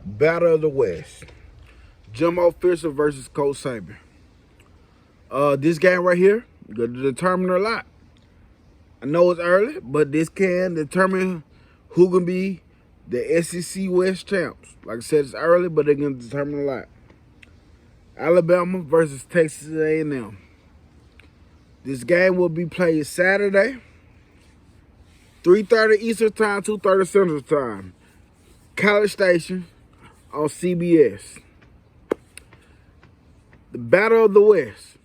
Battle of the West. Jimbo versus Coach Saban. This game right here going to determine a lot. I know it's early, but this can determine who can be the SEC West champs. Like I said, it's early, but they're going to determine a lot. Alabama versus Texas A&M. This game will be played Saturday, 3:30 Eastern Time, 2:30 Central Time. College Station on CBS. The Battle of the West.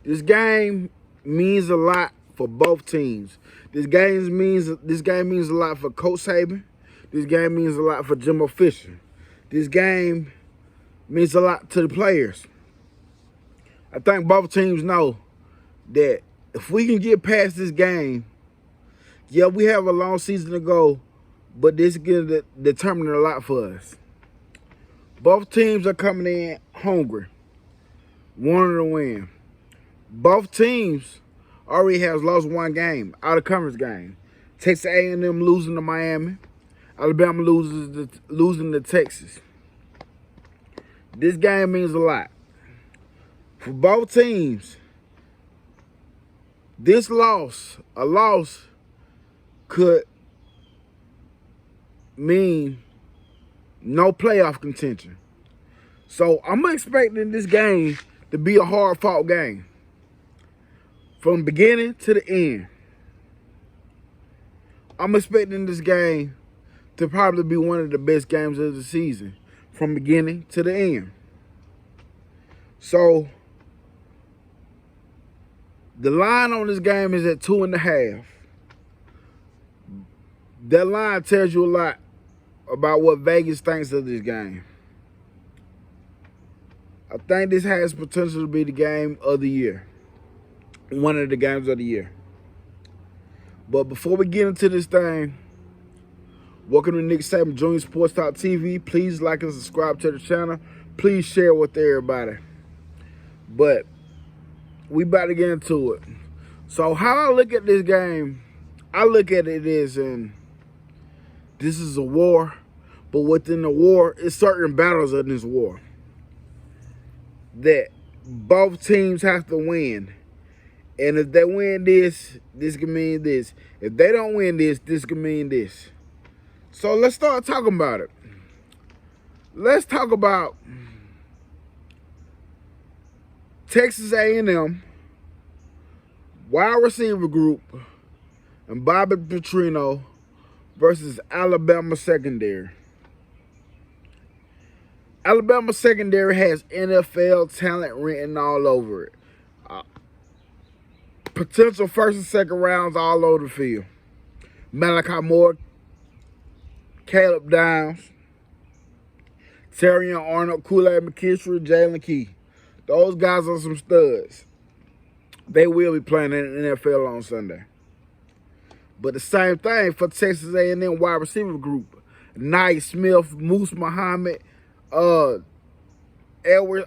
This game means a lot for both teams. This game means a lot for Coach Saban. This game means a lot for Jimbo Fisher. This game means a lot to the players. I think both teams know that if we can get past this game, yeah, we have a long season to go, but this is going to determine a lot for us. Both teams are coming in hungry, wanting to win. Both teams already has lost one game, out of conference game. Texas A&M losing to Miami. Alabama losing to Texas. This game means a lot. For both teams, a loss could mean no playoff contention. So I'm expecting this game to be a hard-fought game. From beginning to the end. I'm expecting this game to probably be one of the best games of the season. From beginning to the end. So, the line on this game is at 2.5. That line tells you a lot about what Vegas thinks of this game. I think this has potential to be the game of the year. One of the games of the year. But before we get into this thing, welcome to Nick Saban Jr. Sports Talk TV. Please like and subscribe to the channel. Please share with everybody. But we about to get into it. So how I look at this game, I look at it as this is a war, but within the war, it's certain battles in this war that both teams have to win. And if they win this can mean this. If they don't win this can mean this. So let's start talking about it. Let's talk about Texas A&M wide receiver group and Bobby Petrino versus Alabama secondary. Alabama secondary has NFL talent written all over it. Potential first and second rounds all over the field. Malachi Moore, Caleb Downs, Terrion Arnold, Kool-Aid McKinstry, Jalen Key. Those guys are some studs. They will be playing in the NFL on Sunday. But the same thing for Texas A&M wide receiver group. Knight Smith, Moose Muhammad, Edward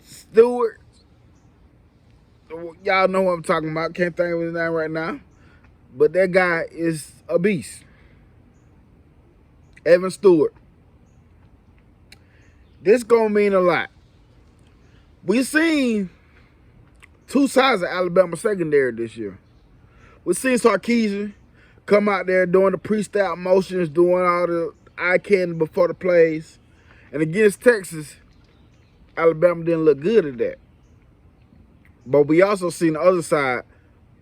Stewart. Y'all know what I'm talking about. Can't think of his name right now. But that guy is a beast. Evan Stewart. This gonna mean a lot. We've seen two sides of Alabama secondary this year. We've seen Sarkisian come out there doing the pre-snap motions, doing all the eye candy before the plays. And against Texas, Alabama didn't look good at that. But we also seen the other side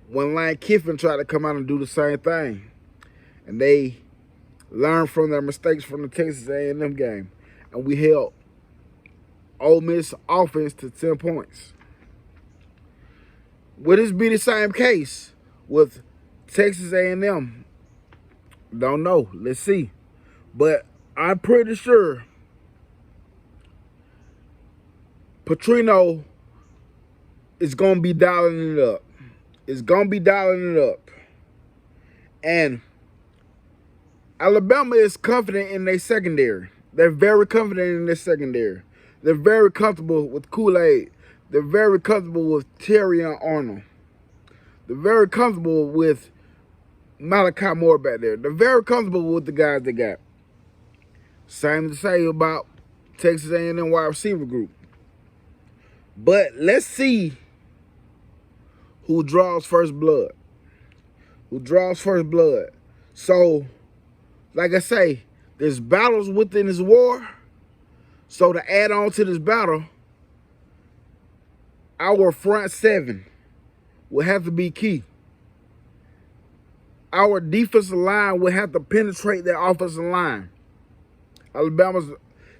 when Lane Kiffin tried to come out and do the same thing. And they learned from their mistakes from the Texas A&M game. And we held Ole Miss offense to 10 points. Will this be the same case with Texas A&M? Don't know. Let's see. But I'm pretty sure Petrino is going to be dialing it up. It's going to be dialing it up. And Alabama is confident in their secondary. They're very confident in their secondary. They're very comfortable with Kool-Aid. They're very comfortable with Terrion Arnold. They're very comfortable with Malachi Moore back there. They're very comfortable with the guys they got. Same to say about Texas A&M wide receiver group. But let's see who draws first blood. Who draws first blood. So, like I say, there's battles within this war. So to add on to this battle, our front seven will have to be key. Our defensive line will have to penetrate their offensive line. Alabama's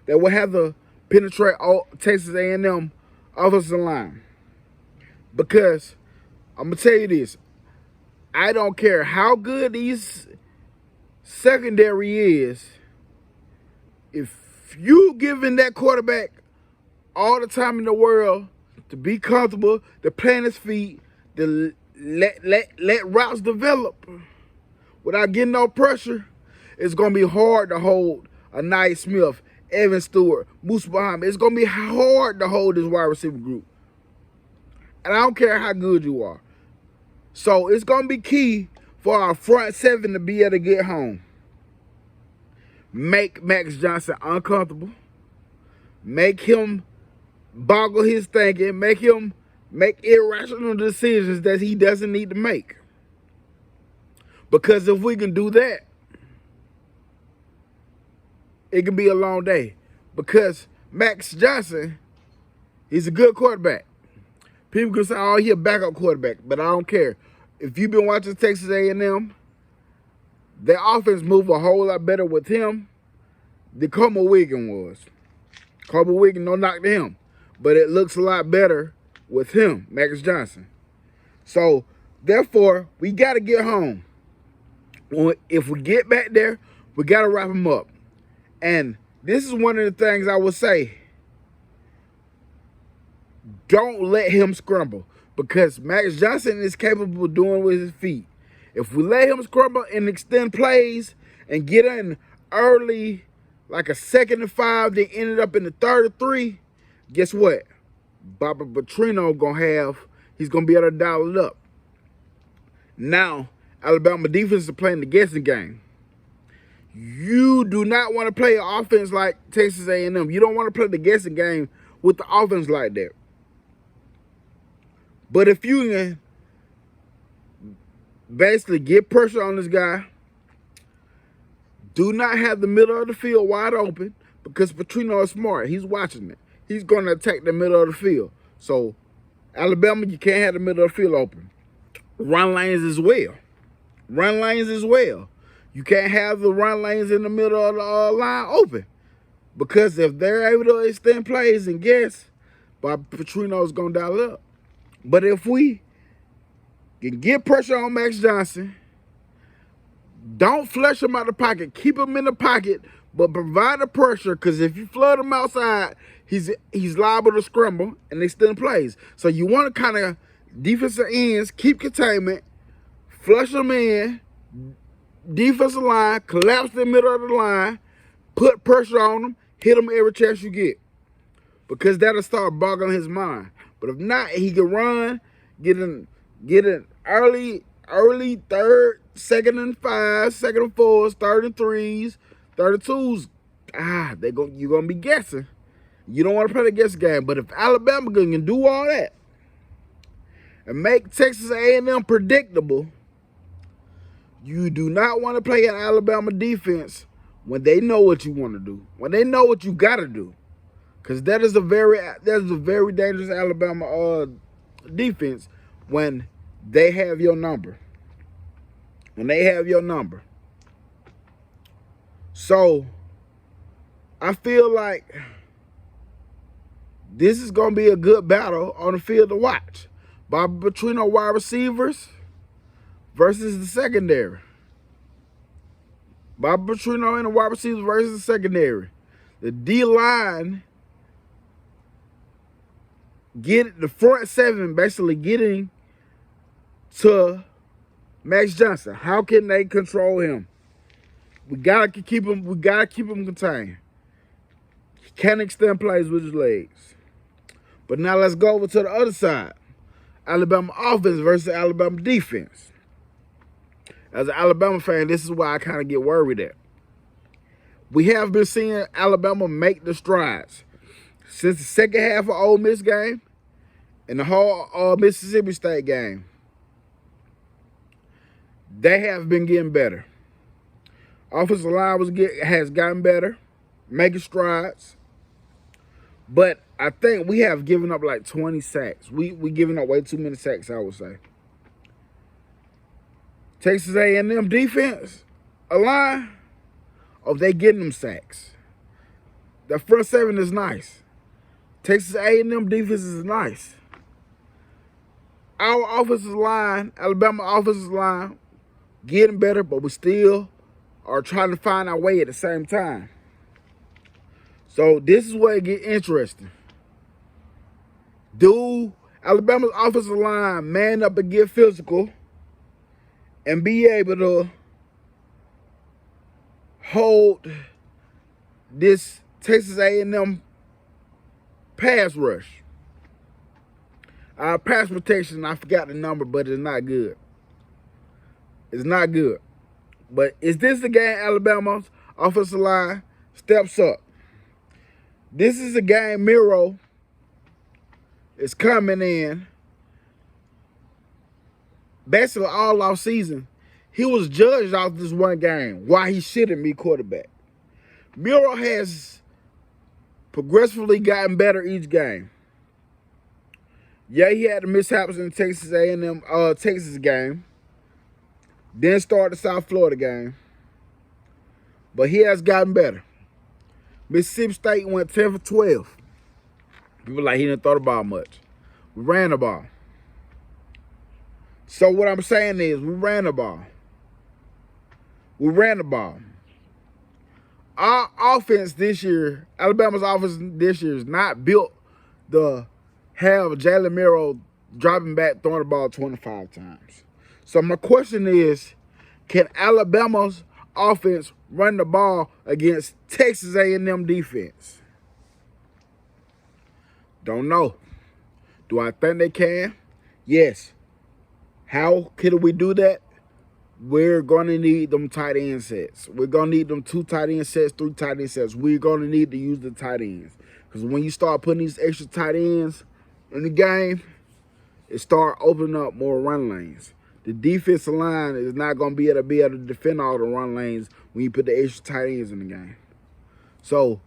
that will have to penetrate Texas A&M offensive line. Because I'm gonna tell you this, I don't care how good these secondary is, if you giving that quarterback all the time in the world to be comfortable, to plant his feet, to let routes develop without getting no pressure, it's gonna be hard to hold a Nye Smith, Evan Stewart, Moose Muhammad. It's gonna be hard to hold this wide receiver group. And I don't care how good you are. So it's gonna be key for our front seven to be able to get home. Make Max Johnson uncomfortable. Make him boggle his thinking. Make him make irrational decisions that he doesn't need to make. Because if we can do that, it can be a long day. Because Max Johnson, he's a good quarterback. People can say, oh, he's a backup quarterback, but I don't care. If you've been watching Texas A&M, their offense moved a whole lot better with him than Como Wiggin was. Como Wiggin, no knock to him, but it looks a lot better with him, Max Johnson. So, therefore, we got to get home. If we get back there, we got to wrap him up. And this is one of the things I would say. Don't let him scramble, because Max Johnson is capable of doing with his feet. If we let him scramble and extend plays and get in early, like a 2nd and 5, then ended up in the 3rd and 3, guess what? Bobby Petrino he's gonna be able to dial it up. Now, Alabama defense is playing the guessing game. You do not want to play an offense like Texas A&M. You don't want to play the guessing game with the offense like that. But if you can basically get pressure on this guy, do not have the middle of the field wide open, because Petrino is smart. He's watching it. He's going to attack the middle of the field. So, Alabama, you can't have the middle of the field open. Run lanes as well. Run lanes as well. You can't have the run lanes in the middle of the line open, because if they're able to extend plays and guess, Bob Petrino is going to dial it up. But if we can get pressure on Max Johnson, don't flush him out of the pocket. Keep him in the pocket, but provide the pressure, because if you flood him outside, he's liable to scramble and extend plays. So you want to kind of defensive ends, keep containment, flush them in, defensive line, collapse the middle of the line, put pressure on them, hit them every chance you get, because that'll start boggling his mind. But if not, he can run, get an early 3rd, 2nd and 5, 2nd and 4s, 3rd and 3s, 3rd and 2s. You're gonna be guessing. You don't want to play the guess game. But if Alabama can do all that and make Texas A&M predictable, you do not want to play an Alabama defense when they know what you want to do, when they know what you got to do. Because that is a very dangerous Alabama defense when they have your number. When they have your number. So, I feel like this is going to be a good battle on the field to watch. Bobby Petrino wide receivers versus the secondary. Bobby Petrino and the wide receivers versus the secondary. The D-line, get the front seven basically getting to Max Johnson. How can they control him? We gotta keep him. We gotta keep him contained. He can't extend plays with his legs. But now let's go over to the other side. Alabama offense versus Alabama defense. As an Alabama fan, this is why I kind of get worried at. We have been seeing Alabama make the strides. Since the second half of Ole Miss game and the whole Mississippi State game, they have been getting better. Offensive line has gotten better, making strides. But I think we have given up like 20 sacks. We giving up way too many sacks, I would say. Texas A&M defense, a line, they getting them sacks. The front seven is nice. Texas A&M defense is nice. Our offensive line, Alabama offensive line, getting better, but we still are trying to find our way at the same time. So this is where it gets interesting. Do Alabama's offensive line man up and get physical and be able to hold this Texas A&M pass rush? Our pass protection, I forgot the number, but it's not good. It's not good. But is this the game Alabama's offensive line steps up? This is a game Miro is coming in. Basically all off season, he was judged off this one game why he shouldn't be quarterback. Miro has progressively gotten better each game. Yeah, he had the mishaps in the Texas A&M Texas game. Then started the South Florida game. But he has gotten better. Mississippi State went 10 for 12. People like he didn't throw the ball much. We ran the ball. So what I'm saying is we ran the ball. We ran the ball. Our offense this year, Alabama's offense this year is not built to have Jalen Miro dropping back, throwing the ball 25 times. So my question is, can Alabama's offense run the ball against Texas A&M defense? Don't know. Do I think they can? Yes. How can we do that? We're going to need them tight end sets. We're going to need them 2 tight end sets, 3 tight end sets. We're going to need to use the tight ends. Because when you start putting these extra tight ends in the game, it start opening up more run lanes. The defensive line is not going to be able to defend all the run lanes when you put the extra tight ends in the game. So,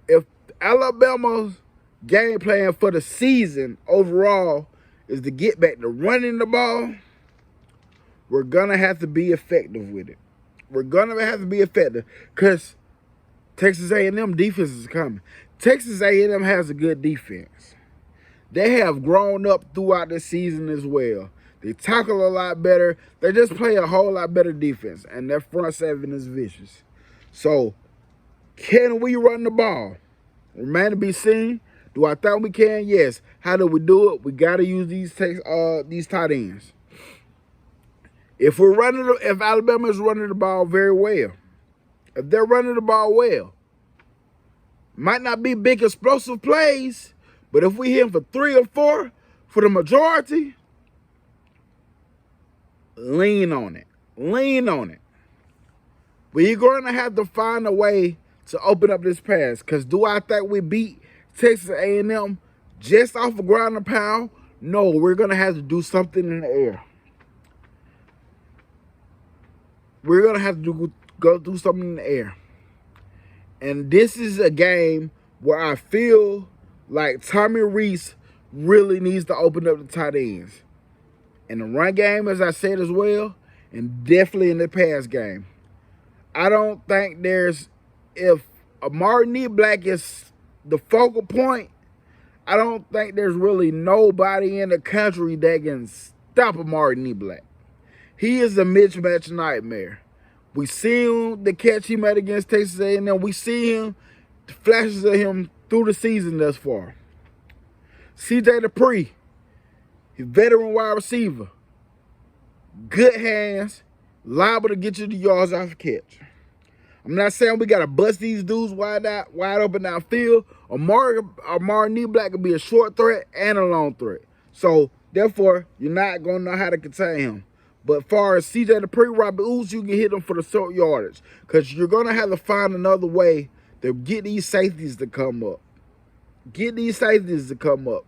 if Alabama's game plan for the season overall is to get back to running the ball, we're going to have to be effective with it. We're going to have to be effective because Texas A&M defense is coming. Texas A&M has a good defense. They have grown up throughout the season as well. They tackle a lot better. They just play a whole lot better defense, and their front seven is vicious. So, can we run the ball? Remain to be seen. Do I think we can? Yes. How do we do it? We got to use these tight ends. If Alabama is running the ball very well, if they're running the ball well, might not be big explosive plays, but if we hit them for 3 or 4 for the majority, lean on it. Lean on it. But you're going to have to find a way to open up this pass. Because do I think we beat Texas A&M just off of ground and pound? No, we're going to have to do something in the air. We're going to have to go do something in the air. And this is a game where I feel like Tommy Rees really needs to open up the tight ends. In the run game, as I said as well, and definitely in the pass game. I don't think if Amari Black is the focal point, I don't think there's really nobody in the country that can stop Amari Black. He is a mismatch nightmare. We see him, the catch he made against Texas A&M. We see him, the flashes of him through the season thus far. C.J. Dupree, he's veteran wide receiver. Good hands, liable to get you the yards off the catch. I'm not saying we got to bust these dudes wide open downfield. Amari Black could be a short threat and a long threat. So, therefore, you're not going to know how to contain him. But far as CJ the pre-Robert Ooze, you can hit them for the short yardage. Because you're going to have to find another way to get these safeties to come up. Get these safeties to come up.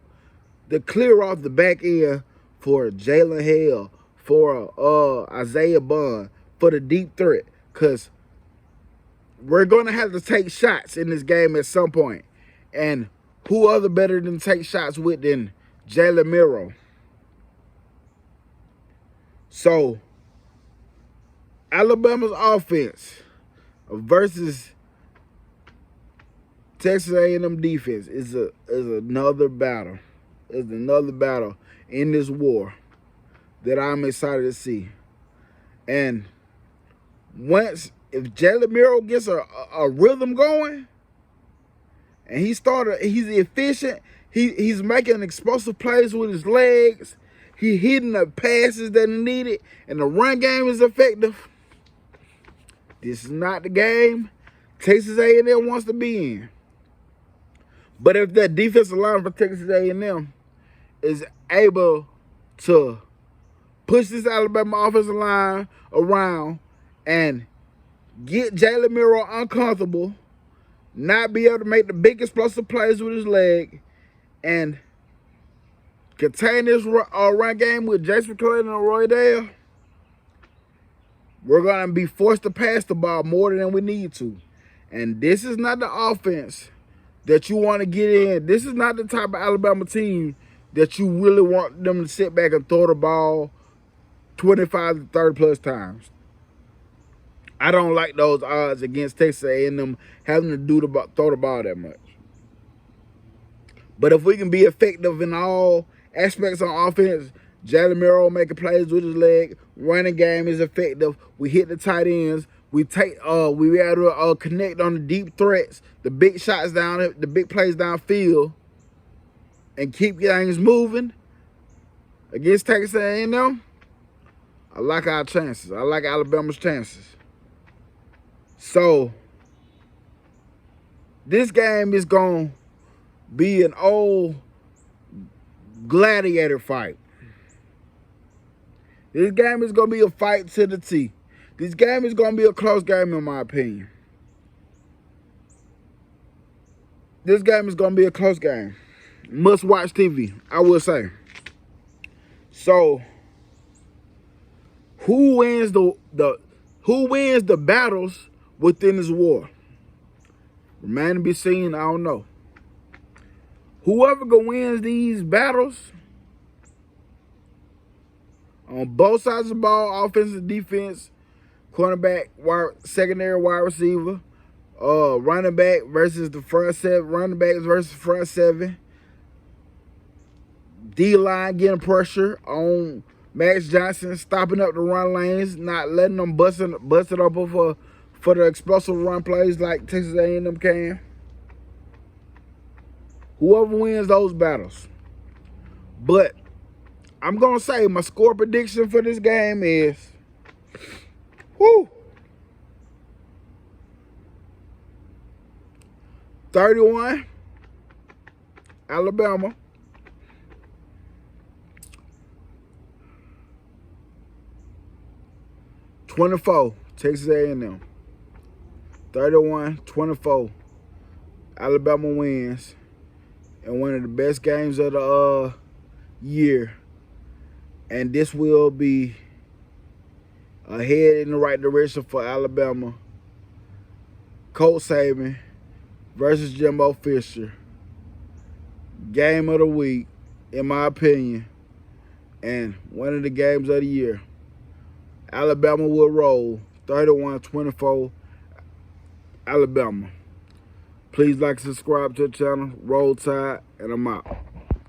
To clear off the back end for Jalen Hale, for Isaiah Bond, for the deep threat. Because we're going to have to take shots in this game at some point. And who other better than take shots with than Jalen Miro? So, Alabama's offense versus Texas A&M defense is another battle. It's another battle in this war that I'm excited to see. And if Jalen Miro gets a rhythm going, and he's efficient, he's making explosive plays with his legs, he hitting the passes that are needed, and the run game is effective. This is not the game Texas A&M wants to be in. But if that defensive line for Texas A&M is able to push this Alabama offensive line around and get Jalen Miro uncomfortable, not be able to make the big explosive plays with his leg, and contain this run game with Jason Clayton and Roy Dale, we're going to be forced to pass the ball more than we need to. And this is not the offense that you want to get in. This is not the type of Alabama team that you really want them to sit back and throw the ball 25 to 30 plus times. I don't like those odds against Texas A&M having to throw the ball that much. But if we can be effective in all aspects on offense, Jalen Miro making plays with his leg, running game is effective. We hit the tight ends. We able to connect on the deep threats, the big shots down, the big plays downfield, and keep things moving against Texas A&M. I like our chances. I like Alabama's chances. So this game is going to be an old gladiator fight. This game is going to be a fight to the T. This game is going to be a close game in my opinion. This game is going to be a close game. Must watch TV, I will say. So, who wins the battles within this war? Remain to be seen, I don't know. Whoever wins these battles on both sides of the ball, offense and defense, cornerback, secondary wide receiver, running back versus the front seven, running backs versus front seven, D-line getting pressure on Max Johnson, stopping up the run lanes, not letting them bust it up for the explosive run plays like Texas A&M can. Whoever wins those battles. But I'm going to say my score prediction for this game is 31, Alabama. 24, Texas A&M. 31-24, Alabama wins. And one of the best games of the year. And this will be a head in the right direction for Alabama. Coach Saban versus Jimbo Fisher. Game of the week, in my opinion. And one of the games of the year. Alabama will roll 31-24, Alabama. Please like and subscribe to the channel. Roll Tide, and I'm out.